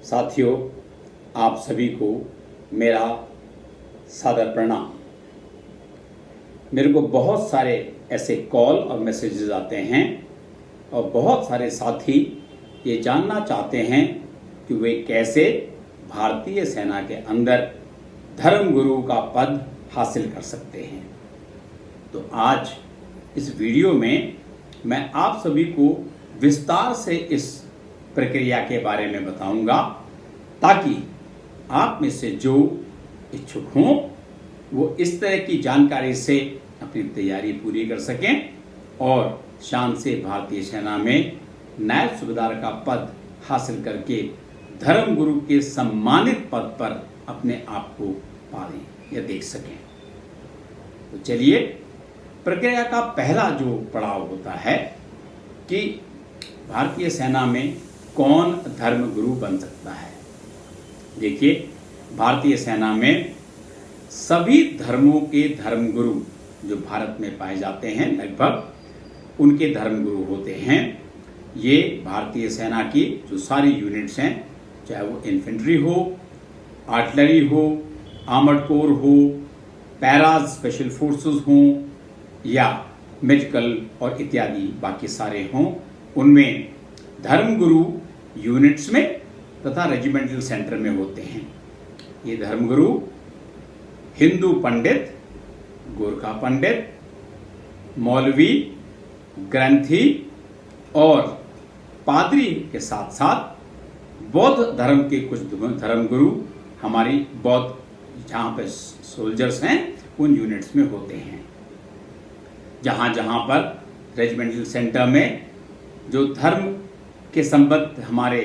साथियों, आप सभी को मेरा सादर प्रणाम। मेरे को बहुत सारे ऐसे कॉल और मैसेजेस आते हैं और बहुत सारे साथी ये जानना चाहते हैं कि वे कैसे भारतीय सेना के अंदर धर्मगुरु का पद हासिल कर सकते हैं। तो आज इस वीडियो में मैं आप सभी को विस्तार से इस प्रक्रिया के बारे में बताऊंगा, ताकि आप में से जो इच्छुक हों वो इस तरह की जानकारी से अपनी तैयारी पूरी कर सकें और शान से भारतीय सेना में नायब सूबेदार का पद हासिल करके धर्मगुरु के सम्मानित पद पर अपने आप को पालें या देख सकें। तो चलिए, प्रक्रिया का पहला जो पड़ाव होता है कि भारतीय सेना में कौन धर्मगुरु बन सकता है। देखिए, भारतीय सेना में सभी धर्मों के धर्मगुरु जो भारत में पाए जाते हैं, लगभग उनके धर्मगुरु होते हैं। ये भारतीय सेना की जो सारी यूनिट्स हैं, चाहे वो इन्फेंट्री हो, आर्टिलरी हो, आर्मर्ड कोर हो, पैराज स्पेशल फोर्सेस हों या मेडिकल और इत्यादि बाकी सारे हों, उनमें धर्मगुरु यूनिट्स में तथा रेजिमेंटल सेंटर में होते हैं। ये धर्मगुरु हिंदू पंडित, गोरखा पंडित, मौलवी, ग्रंथी और पादरी के साथ साथ बौद्ध धर्म के कुछ धर्मगुरु हमारी बौद्ध जहाँ पे सोल्जर्स हैं उन यूनिट्स में होते हैं। जहाँ जहाँ पर रेजिमेंटल सेंटर में जो धर्म के संबद्ध हमारे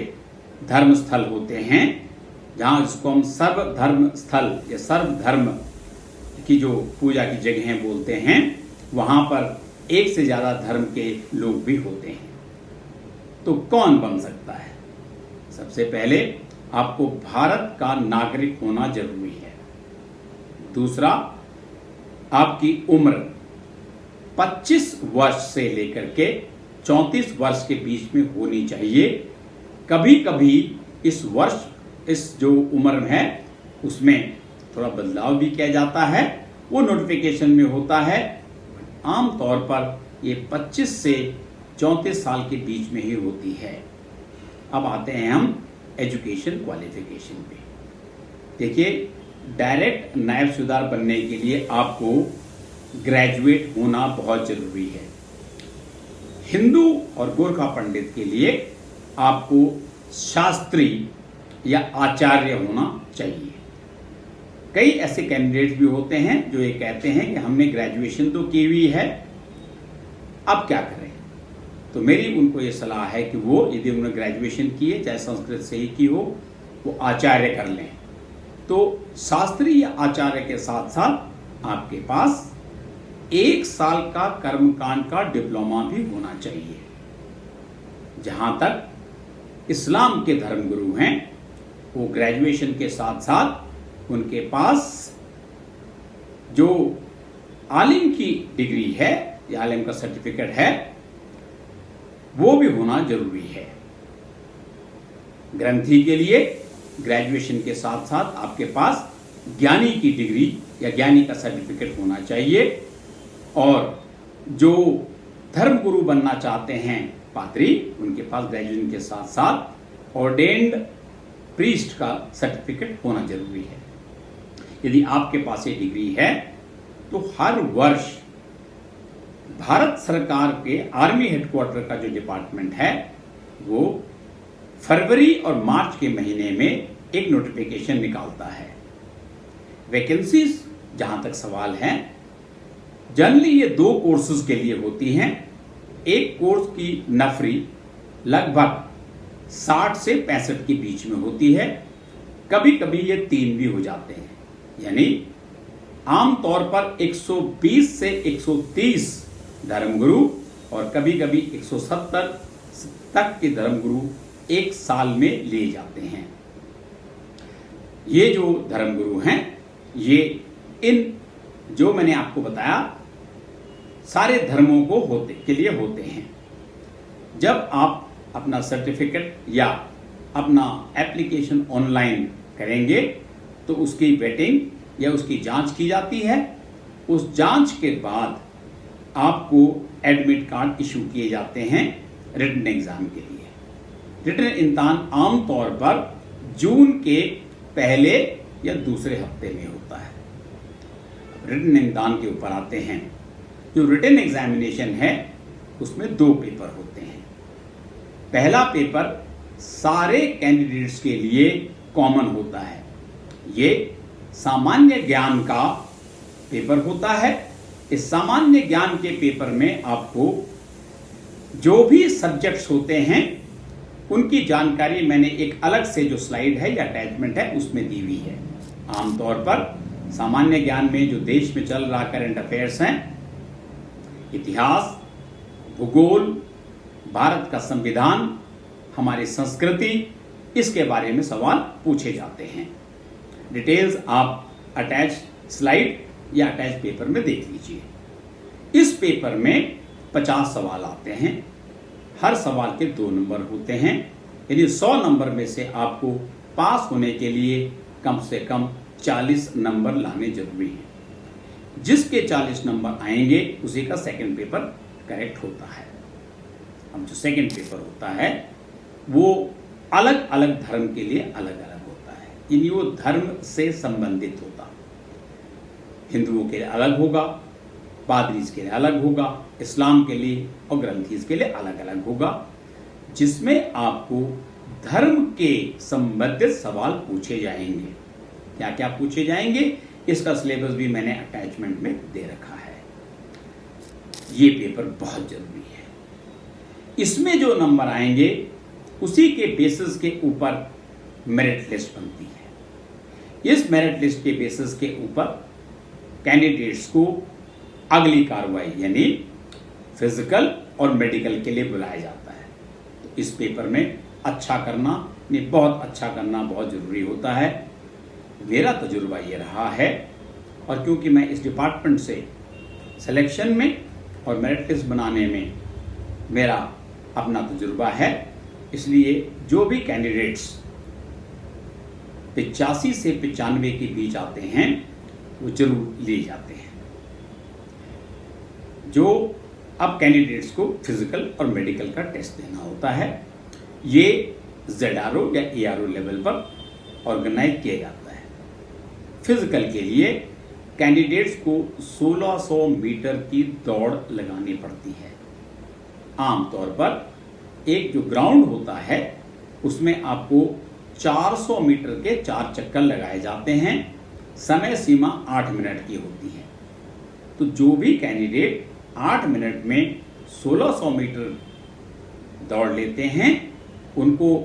धर्म स्थल होते हैं, जहाँ जिसको हम सर्व धर्म स्थल या सर्व धर्म की जो पूजा की जगहें बोलते हैं, वहाँ पर एक से ज़्यादा धर्म के लोग भी होते हैं। तो कौन बन सकता है? सबसे पहले आपको भारत का नागरिक होना जरूरी है। दूसरा, आपकी उम्र 25 वर्ष से लेकर के 34 वर्ष के बीच में होनी चाहिए। कभी कभी इस जो उम्र है उसमें थोड़ा बदलाव भी किया जाता है, वो नोटिफिकेशन में होता है। आमतौर पर ये 25 से 34 साल के बीच में ही होती है। अब आते हैं हम एजुकेशन क्वालिफिकेशन पे। देखिए, डायरेक्ट नायब सूबेदार बनने के लिए आपको ग्रेजुएट होना बहुत जरूरी है। हिंदू और गोरखा पंडित के लिए आपको शास्त्री या आचार्य होना चाहिए। कई ऐसे कैंडिडेट भी होते हैं जो ये कहते हैं कि हमने ग्रेजुएशन तो की हुई है, अब क्या करें। तो मेरी उनको ये सलाह है कि वो यदि उन्होंने ग्रेजुएशन की है, चाहे संस्कृत से ही की हो, वो आचार्य कर लें। तो शास्त्री या आचार्य के साथ साथ आपके पास 1 साल का कर्मकांड का डिप्लोमा भी होना चाहिए। जहां तक इस्लाम के धर्मगुरु हैं, वो ग्रेजुएशन के साथ साथ उनके पास जो आलिम की डिग्री है या आलिम का सर्टिफिकेट है, वो भी होना जरूरी है। ग्रंथी के लिए ग्रेजुएशन के साथ साथ आपके पास ज्ञानी की डिग्री या ज्ञानी का सर्टिफिकेट होना चाहिए। और जो धर्मगुरु बनना चाहते हैं पादरी, उनके पास ग्रेजुएशन के साथ साथ ऑर्डेन्ड प्रीस्ट का सर्टिफिकेट होना जरूरी है। यदि आपके पास ये डिग्री है तो हर वर्ष भारत सरकार के आर्मी हेडक्वार्टर का जो डिपार्टमेंट है, वो फरवरी और मार्च के महीने में एक नोटिफिकेशन निकालता है। वैकेंसीज जहां तक सवाल है, जनरली ये 2 कोर्सेज के लिए होती हैं। एक कोर्स की नफरी लगभग 60 से 65 के बीच में होती है। कभी कभी ये 3 भी हो जाते हैं, यानी आमतौर पर 120 से 130 धर्मगुरु और कभी कभी 170 तक के धर्मगुरु 1 साल में लिए जाते हैं। ये जो धर्मगुरु हैं, ये इन जो मैंने आपको बताया सारे धर्मों को के लिए होते हैं। जब आप अपना सर्टिफिकेट या अपना एप्लीकेशन ऑनलाइन करेंगे तो उसकी वेटिंग या उसकी जांच की जाती है। उस जांच के बाद आपको एडमिट कार्ड इशू किए जाते हैं रिटन एग्जाम के लिए। रिटन इम्तिहान आमतौर पर जून के पहले या दूसरे हफ्ते में होता है। रिटन इम्तिहान के ऊपर आते हैं। जो रिटन एग्जामिनेशन है उसमें 2 पेपर होते हैं। पहला पेपर सारे कैंडिडेट्स के लिए कॉमन होता है। ये सामान्य ज्ञान का पेपर होता है। इस सामान्य ज्ञान के पेपर में आपको जो भी सब्जेक्ट्स होते हैं उनकी जानकारी मैंने एक अलग से जो स्लाइड है या अटैचमेंट है उसमें दी हुई है। आमतौर पर सामान्य ज्ञान में जो देश में चल रहा करंट अफेयर्स हैं, इतिहास, भूगोल, भारत का संविधान, हमारी संस्कृति, इसके बारे में सवाल पूछे जाते हैं। डिटेल्स आप अटैच स्लाइड या अटैच पेपर में देख लीजिए। इस पेपर में 50 सवाल आते हैं। हर सवाल के 2 नंबर होते हैं, यानी 100 नंबर में से आपको पास होने के लिए कम से कम 40 नंबर लाने जरूरी हैं। जिसके 40 नंबर आएंगे उसी का सेकंड पेपर करेक्ट होता है। अब जो सेकंड पेपर होता है वो अलग अलग धर्म के लिए अलग अलग होता है, यानी वो धर्म से संबंधित होता। हिंदुओं के लिए अलग होगा, पादरीज के लिए अलग होगा, इस्लाम के लिए और ग्रंथीज के लिए अलग अलग होगा, जिसमें आपको धर्म के संबंधित सवाल पूछे जाएंगे। क्या क्या पूछे जाएंगे इसका सिलेबस भी मैंने अटैचमेंट में दे रखा है। ये पेपर बहुत जरूरी है। इसमें जो नंबर आएंगे उसी के बेसिस के ऊपर मेरिट लिस्ट बनती है। इस मेरिट लिस्ट के बेसिस के ऊपर कैंडिडेट्स को अगली कार्रवाई यानी फिजिकल और मेडिकल के लिए बुलाया जाता है। तो इस पेपर में अच्छा करना, नहीं बहुत अच्छा करना बहुत जरूरी होता है। मेरा तजुर्बा ये रहा है, और क्योंकि मैं इस डिपार्टमेंट से सिलेक्शन में और मेरिट लिस्ट बनाने में मेरा अपना तजुर्बा है, इसलिए जो भी कैंडिडेट्स 85 से 95 के बीच आते हैं वो जरूर लिए जाते हैं। जो अब कैंडिडेट्स को फिजिकल और मेडिकल का टेस्ट देना होता है, ये ZRO या ARO लेवल पर ऑर्गेनाइज किया जाता है। फिजिकल के लिए कैंडिडेट्स को 1600 मीटर की दौड़ लगानी पड़ती है। आमतौर पर एक जो ग्राउंड होता है उसमें आपको 400 मीटर के 4 चक्कर लगाए जाते हैं। समय सीमा 8 मिनट की होती है। तो जो भी कैंडिडेट 8 मिनट में 1600 मीटर दौड़ लेते हैं उनको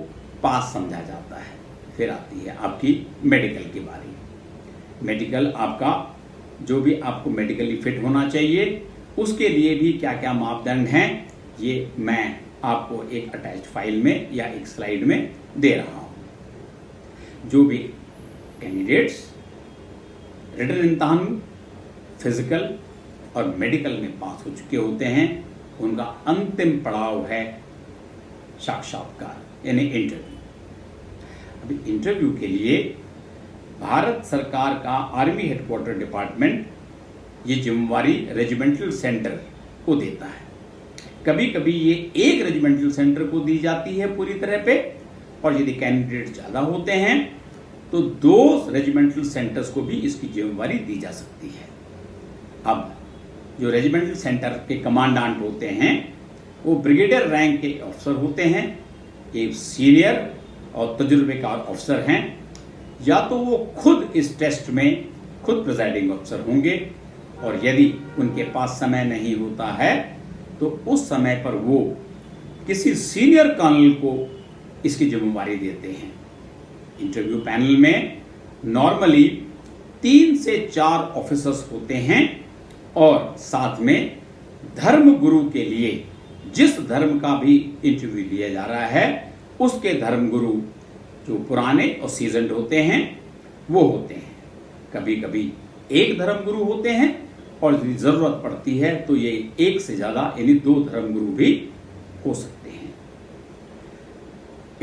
पास समझा जाता है। फिर आती है आपकी मेडिकल की बारी। मेडिकल आपका जो भी आपको मेडिकली फिट होना चाहिए उसके लिए भी क्या क्या मापदंड हैं ये मैं आपको एक अटैच फाइल में या एक स्लाइड में दे रहा हूं। जो भी कैंडिडेट्स रिटन इम्तिहान, फिजिकल और मेडिकल में पास हो चुके होते हैं उनका अंतिम पड़ाव है साक्षात्कार यानी इंटरव्यू। अभी इंटरव्यू के लिए भारत सरकार का आर्मी हेडक्वार्टर डिपार्टमेंट ये जिम्मेवारी रेजिमेंटल सेंटर को देता है। कभी कभी ये एक रेजिमेंटल सेंटर को दी जाती है पूरी तरह पे, और यदि कैंडिडेट ज्यादा होते हैं तो 2 रेजिमेंटल सेंटर्स को भी इसकी जिम्मेवारी दी जा सकती है। अब जो रेजिमेंटल सेंटर के कमांडेंट होते हैं वो ब्रिगेडियर रैंक के अफसर होते हैं। एक सीनियर और तजुर्बेकार अफसर हैं, या तो वो खुद इस टेस्ट में खुद प्रिजाइडिंग अफसर होंगे, और यदि उनके पास समय नहीं होता है तो उस समय पर वो किसी सीनियर कर्नल को इसकी जिम्मेवारी देते हैं। इंटरव्यू पैनल में नॉर्मली 3 से 4 ऑफिसर्स होते हैं, और साथ में धर्म गुरु के लिए जिस धर्म का भी इंटरव्यू लिया जा रहा है उसके धर्म गुरु जो पुराने और सीजन्ड होते हैं वो होते हैं। कभी कभी एक धर्म गुरु होते हैं, और यदि जरूरत पड़ती है तो ये 1 से ज्यादा यानी 2 धर्म गुरु भी हो सकते हैं।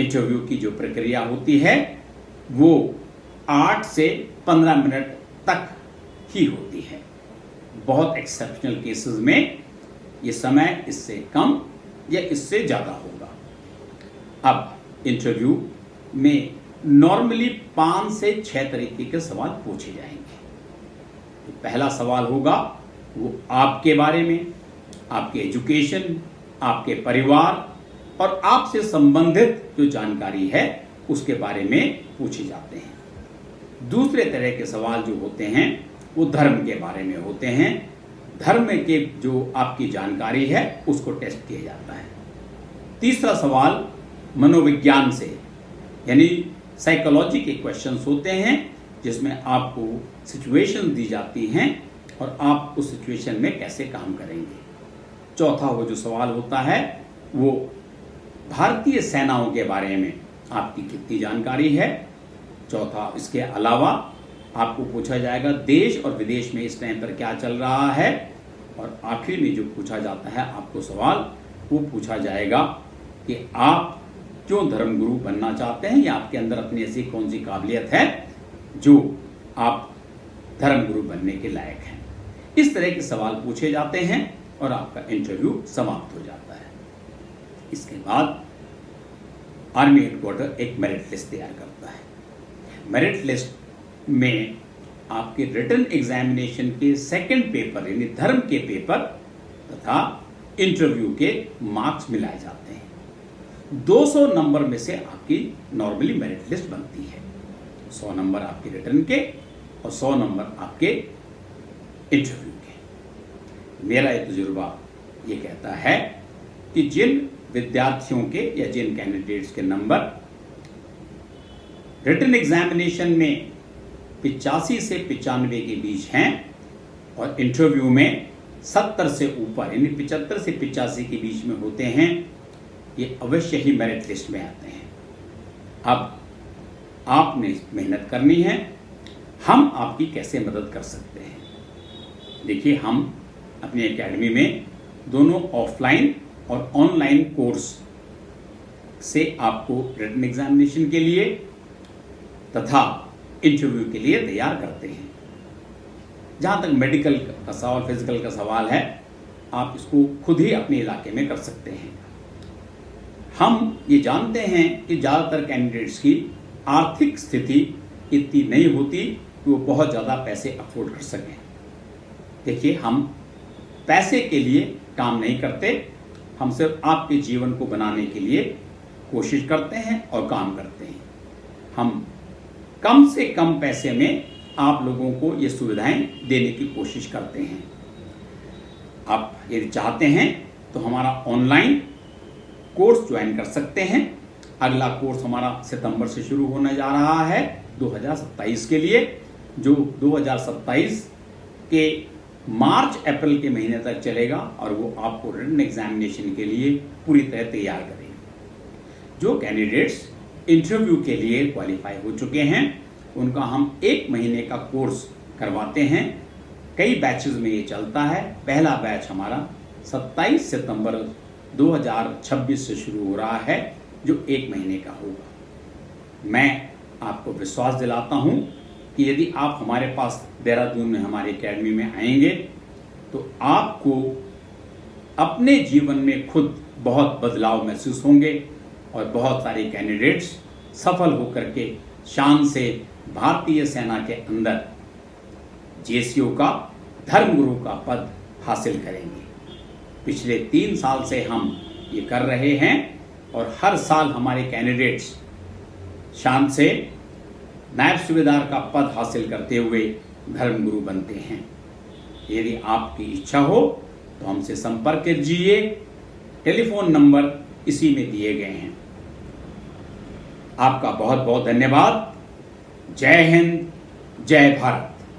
इंटरव्यू की जो प्रक्रिया होती है वो 8 से 15 मिनट तक ही होती है। बहुत एक्सेप्शनल केसेस में ये समय इससे कम या इससे ज़्यादा होगा। अब इंटरव्यू में नॉर्मली 5 से 6 तरीके के सवाल पूछे जाएंगे। तो पहला सवाल होगा वो आपके बारे में, आपके एजुकेशन, आपके परिवार और आपसे संबंधित जो जानकारी है उसके बारे में पूछे जाते हैं। दूसरे तरह के सवाल जो होते हैं वो धर्म के बारे में होते हैं। धर्म के जो आपकी जानकारी है उसको टेस्ट किया जाता है। तीसरा सवाल मनोविज्ञान से यानी साइकोलॉजी के क्वेश्चंस होते हैं जिसमें आपको सिचुएशन दी जाती हैं और आप उस सिचुएशन में कैसे काम करेंगे। चौथा वो जो सवाल होता है वो भारतीय सेनाओं के बारे में आपकी कितनी जानकारी है। चौथा इसके अलावा आपको पूछा जाएगा देश और विदेश में इस टाइम पर क्या चल रहा है। और आखिर में जो पूछा जाता है आपको सवाल वो पूछा जाएगा कि आप क्यों धर्मगुरु बनना चाहते हैं या आपके अंदर अपनी ऐसी कौन सी काबिलियत है जो आप धर्मगुरु बनने के लायक हैं। इस तरह के सवाल पूछे जाते हैं और आपका इंटरव्यू समाप्त हो जाता है। इसके बाद आर्मी हेडक्वार्टर एक मेरिट लिस्ट तैयार करता है। मेरिट लिस्ट में आपके रिटन एग्जामिनेशन के सेकंड पेपर यानी धर्म के पेपर तथा इंटरव्यू के मार्क्स मिलाए जाते हैं। 200 नंबर में से आपकी नॉर्मली मेरिट लिस्ट बनती है। 100 नंबर आपके रिटन के और 100 नंबर आपके इंटरव्यू के। मेरा ये तजुर्बा ये कहता है कि जिन विद्यार्थियों के या जिन कैंडिडेट्स के नंबर रिटन एग्जामिनेशन में 85 से 95 के बीच हैं और इंटरव्यू में 70 से ऊपर यानी 75 से 85 के बीच में होते हैं, ये अवश्य ही मेरिट लिस्ट में आते हैं। अब आपने मेहनत करनी है। हम आपकी कैसे मदद कर सकते हैं? देखिए, हम अपनी एकेडमी में दोनों ऑफलाइन और ऑनलाइन कोर्स से आपको रिटन एग्जामिनेशन के लिए तथा इंटरव्यू के लिए तैयार करते हैं। जहाँ तक मेडिकल का सवाल, फिजिकल का सवाल है, आप इसको खुद ही अपने इलाके में कर सकते हैं। हम ये जानते हैं कि ज़्यादातर कैंडिडेट्स की आर्थिक स्थिति इतनी नहीं होती कि वो बहुत ज़्यादा पैसे अफोर्ड कर सकें। देखिए, हम पैसे के लिए काम नहीं करते, हम सिर्फ आपके जीवन को बनाने के लिए कोशिश करते हैं और काम करते हैं। हम कम से कम पैसे में आप लोगों को ये सुविधाएं देने की कोशिश करते हैं। आप यदि चाहते हैं तो हमारा ऑनलाइन कोर्स ज्वाइन कर सकते हैं। अगला कोर्स हमारा सितंबर से शुरू होने जा रहा है 2027 के लिए, जो 2027 के मार्च अप्रैल के महीने तक चलेगा और वो आपको रिटन एग्जामिनेशन के लिए पूरी तरह तैयार करेगा। जो कैंडिडेट्स इंटरव्यू के लिए क्वालिफाई हो चुके हैं उनका हम 1 महीने का कोर्स करवाते हैं। कई बैचेस में ये चलता है। पहला बैच हमारा 27 सितंबर 2026 से शुरू हो रहा है जो 1 महीने का होगा। मैं आपको विश्वास दिलाता हूं कि यदि आप हमारे पास देहरादून में हमारी एकेडमी में आएंगे तो आपको अपने जीवन में खुद बहुत बदलाव महसूस होंगे और बहुत सारे कैंडिडेट्स सफल होकर के शान से भारतीय सेना के अंदर जेसीओ का धर्मगुरु का पद हासिल करेंगे। पिछले 3 साल से हम ये कर रहे हैं और हर साल हमारे कैंडिडेट्स शान से नायब सूबेदार का पद हासिल करते हुए धर्मगुरु बनते हैं। यदि आपकी इच्छा हो तो हमसे संपर्क कीजिए। टेलीफोन नंबर इसी में दिए गए हैं। आपका बहुत बहुत धन्यवाद। जय हिंद, जय भारत।